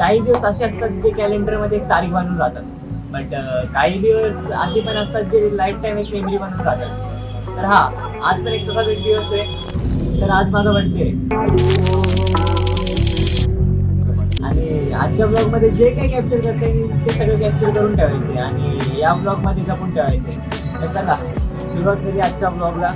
काही दिवस असे असतात जे कॅलेंडरमध्ये एक तारीख बनून राहतात, बट काही दिवस असे पण असतात जे लाईफ टाईम एक मेमरी बनून राहतात. तर हा, आज पण एक तसाच एक दिवस आहे. तर आज माझा बर्थडे आणि आजच्या ब्लॉगमध्ये जे काही कॅप्चर करता येईल ते सगळं कॅप्चर करून ठेवायचे आणि या ब्लॉगमध्ये जपून ठेवायचे. तर चला सुरुवात करूया आजच्या ब्लॉगला.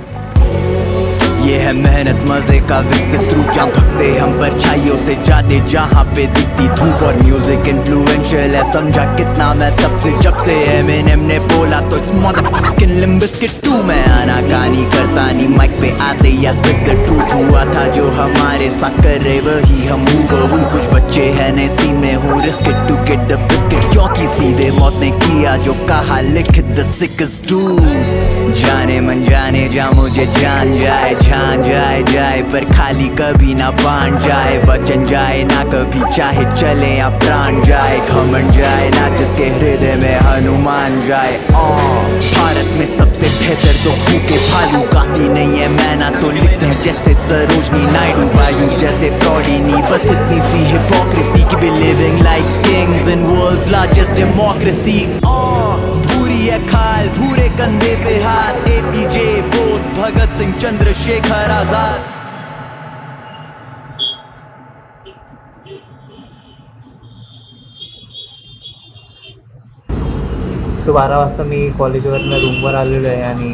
ये है मेहनत मजे का विकसित रूप, जहाँ भगते हम परछाइयों से जाते, जहाँ पे दिखती धूप और म्यूजिक इन्फ्लुएंशियल है, समझा कितना मैं तब से जब से एमिनेम ने बोला तो it's motherfucking Limp Bizkit too. मैं आनाकानी करता नहीं माइक पे आते या स्पीक द ट्रूथ, हुआ था जो हमारे साथ करे वही हम हूबहू. कुछ बच्चे हैं नए सीन में हूँ, risk it to get the biscuit, क्योंकि सीधे मौत ने किया जो कहा, लिख द सिकस्ट डूड्स. जाने मन जाने जा मुझे जान जाए, जान जाए जाए पर खाली कभी ना बांट जाए, वचन जाए ना कभी चाहे चले या प्राण जाए, घमंड जाए ना जिसके हृदय में हनुमान जाए. भारत में सबसे बेहतर तो भूखे भालू, गाती नहीं है मैना तो लिखते हैं जैसे सरोजनी नायडू. वायु जैसे फ्रॉडिनी, बस इतनी सी हिपोक्रेसी की भी living like kings in world's largest democracy. भूरी है खाल भूरे कंधे पे हाथ, एपीजे बोस भगत सिंह चंद्रशेखर आजाद. सो 12 वाजता मी कॉलेजवरनं रूमवर आलेलो आहे आणि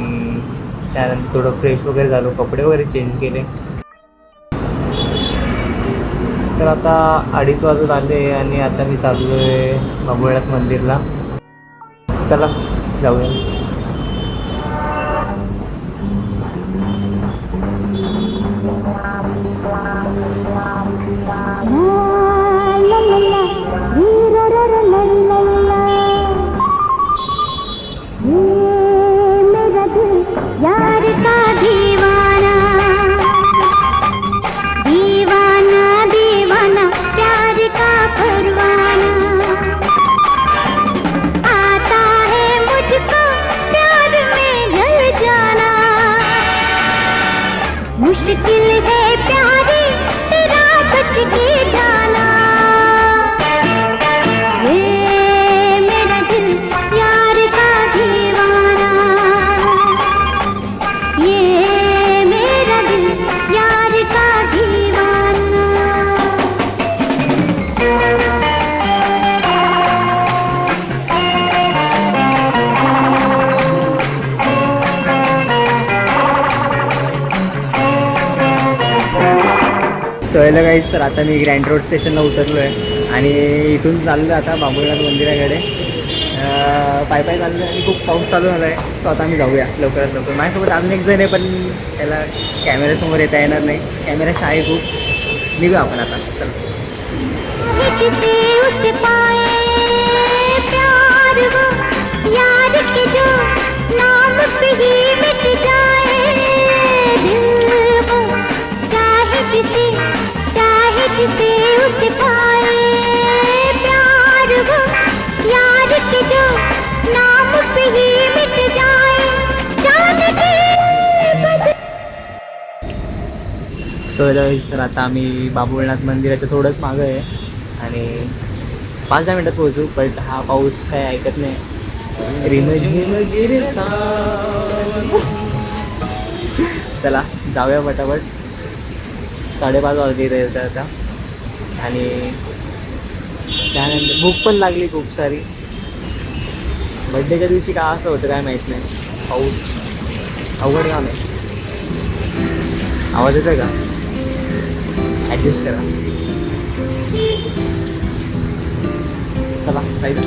त्यानंतर थोडं फ्रेश वगैरे झालो, कपडे वगैरे चेंज केले. तर आता 2:30 वाजत आले आणि आता मी चाललो आहे बाबुळनाथ मंदिरला. चला जाऊया. यार का दीवाना दीवाना दीवाना प्यार का परवाना, आता है मुझको प्यार में ढल जाना, मुश्किल है प्यारी तेरा बच के जाना. ये मेरा दिल यार का दीवाना, ये मेरा दिल यार का दीवाना. सो हेलो गाईज, तर आता मी ग्रँड रोड स्टेशनला उतरलो आहे आणि इथून चाललो आता बाबुळनाथ मंदिराकडे. पाय पाय चाललो आणि खूप पाऊस चालू झाला आहे. सो आता आम्ही जाऊया लवकरात लवकर. माझ्यासोबत अजून एक जण आहे पण त्याला कॅमेऱ्यासमोर येता येणार नाही, कॅमेरा आहे खूप. निघू आपण आता. चला. किसी उस पाए प्यार वो यार के जो नाम पे ही मिट जाए, दिल वो चाहे किसी उस पाए प्यार वो यार के जो नाम पे ही मिट जाए, जान के सो गाईज, तर आता आम्ही बाबुळनाथ मंदिराच्या थोडंच मागं आहे आणि 5-10 मिनटात पोहोचू. बट हा पाऊस काय ऐकत नाही. रिमझिम गिरसा. चला जाऊया पटापट. 5:30 वाजले इथे आता आणि त्यानंतर भूक पण लागली खूप सारी. बड्डेच्या दिवशी का असं होतं काय माहीत नाही. पाऊस अवघड काम आहे. आवाज येतोय का? ॲडजस्ट करा. चला जायचं.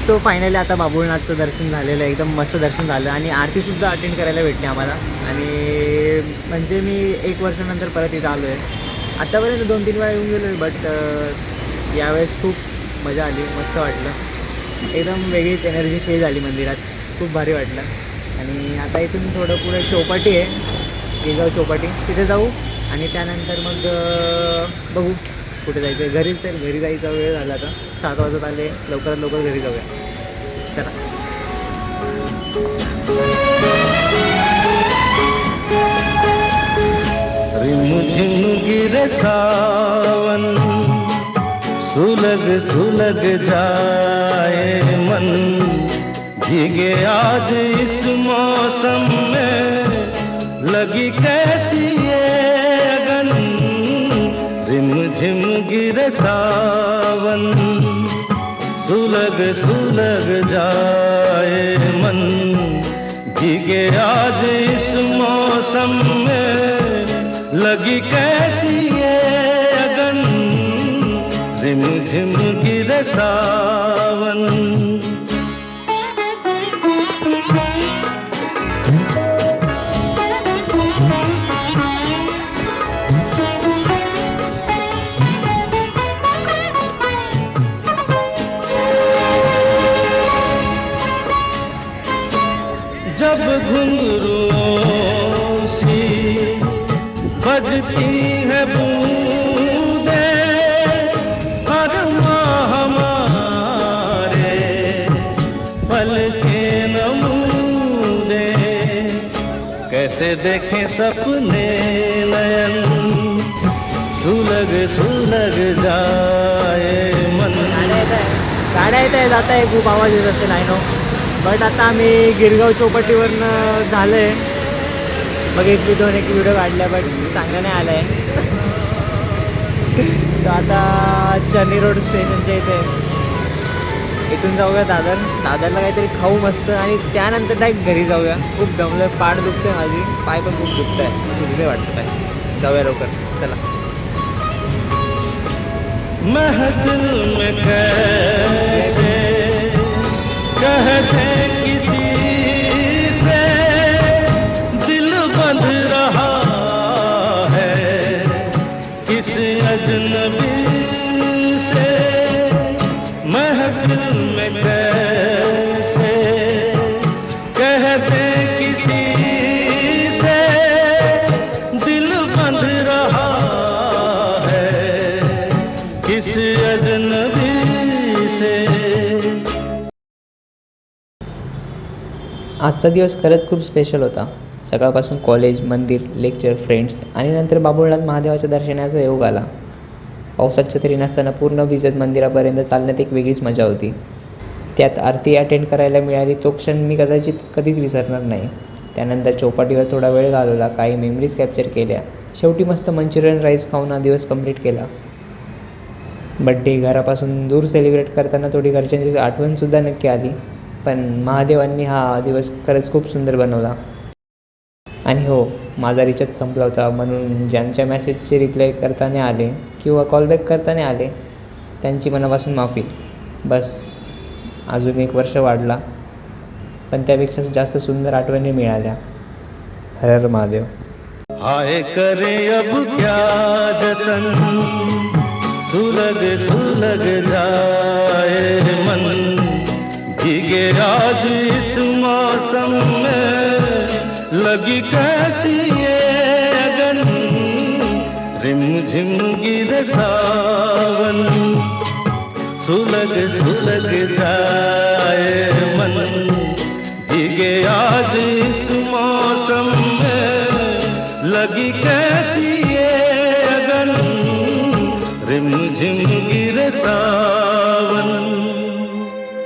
सो फायनली आता बाबुळनाथचं दर्शन झालेलं आहे, एकदम मस्त दर्शन झालं आणि आरतीसुद्धा अटेंड करायला भेटली आम्हाला. आणि म्हणजे मी 1 वर्षानंतर परत इथं आलो आहे. आत्तापर्यंत 2-3 वेळा येऊन गेलो आहे, बट यावेळेस खूप मजा आली, मस्त वाटलं, एकदम वेगळीच एनर्जी फील झाली मंदिरात, खूप भारी वाटलं. आणि आता इथून थोडं पुढे चौपाटी आहे, गिरगाव चौपाटी, तिथे जाऊ आणि त्यानंतर मग बघू कुठे जायचं आहे. घरी जायचा वेळ झाला आता, 7 वाजत आले, लवकरात लवकर घरी जाऊया. चला. रिमझिम गिरे सावन, सुलग सुलग जाए मन, भीगे आज इस मौसम में, लगी कैसी ये अगन. रिमझिम गिरे सावन, सुलग सुलग जाए मन, भीगे आज इस मौसम में, लगी कैसी ये अगन. रिमझिम गिरे सावन. जब घुंघरुओं सी बजती है बूंदे, अरमां हमारे पलके नमूदे, कैसे देखें सपने नयन, सुलग सुलग जाए मन. गाड्या येत आहे जात आहे, खूप आवाज येत असेल आय नो, बट आता आम्ही गिरगाव चौपाटीवरनं झालं आहे. बघितली 1 व्हिडिओ काढल्या, बट चांगलं नाही आलं आहे. सो आता चर्नी रोड स्टेशनच्या इथे, इथून जाऊया दादरला काहीतरी खाऊ मस्त आणि त्यानंतर डायरेक्ट घरी जाऊया. खूप दमलं, पाठ दुखते माझी, पाय पण खूप दुखत आहे, सुरले वाटतं आहे. जाऊया लवकर, चला. महफिल में कैसे कहते किसी से, दिल बंध रहा है किस अजनबी से. महफिल में कैसे कहते किसी से, दिल बंध रहा है किस अजनबी से. आजचा दिवस खरंच खूप स्पेशल होता. सकाळपासून कॉलेज, मंदिर, लेक्चर, फ्रेंड्स आणि नंतर बाबुळनाथ महादेवाच्या दर्शनाचा योग आला. पावसात छत्री नसताना पूर्ण भिजत मंदिरापर्यंत चालण्यात एक वेगळीच मजा होती. त्यात आरती अटेंड करायला मिळाली, तो क्षण मी कधीच विसरणार नाही. त्यानंतर चौपाटीवर थोडा वेळ घालवला, काही मेमरीज कॅप्चर केल्या. शेवटी मस्त मंचुरियन राईस खाऊन हा दिवस कंप्लीट केला. बड्डे घरापासून दूर सेलिब्रेट करताना थोडी घरच्यांची आठवणसुद्धा नक्की आली, पण महादेवांनी हा दिवस खरंच खूप सुंदर बनवला. आणि हो, माझा रिचार्ज संपला होता, म्हणून ज्यांच्या मेसेजचे रिप्लाय करताना आले किंवा कॉलबॅक करताना आले त्यांची मनापासून माफी. बस अजून 1 वर्ष वाढला, पण त्यापेक्षा जास्त सुंदर आठवणी मिळाल्या. हर हर महादेव. हाय करे अब क्या जतन, सुलग सुलग जाए मन, भीगे आज इस मौसम में, लगी कैसी ये अगन. रिमझिम गिरे सावन, सुलग सुलग जाए मन, भीगे आज इस मौसम में, लगी कैसी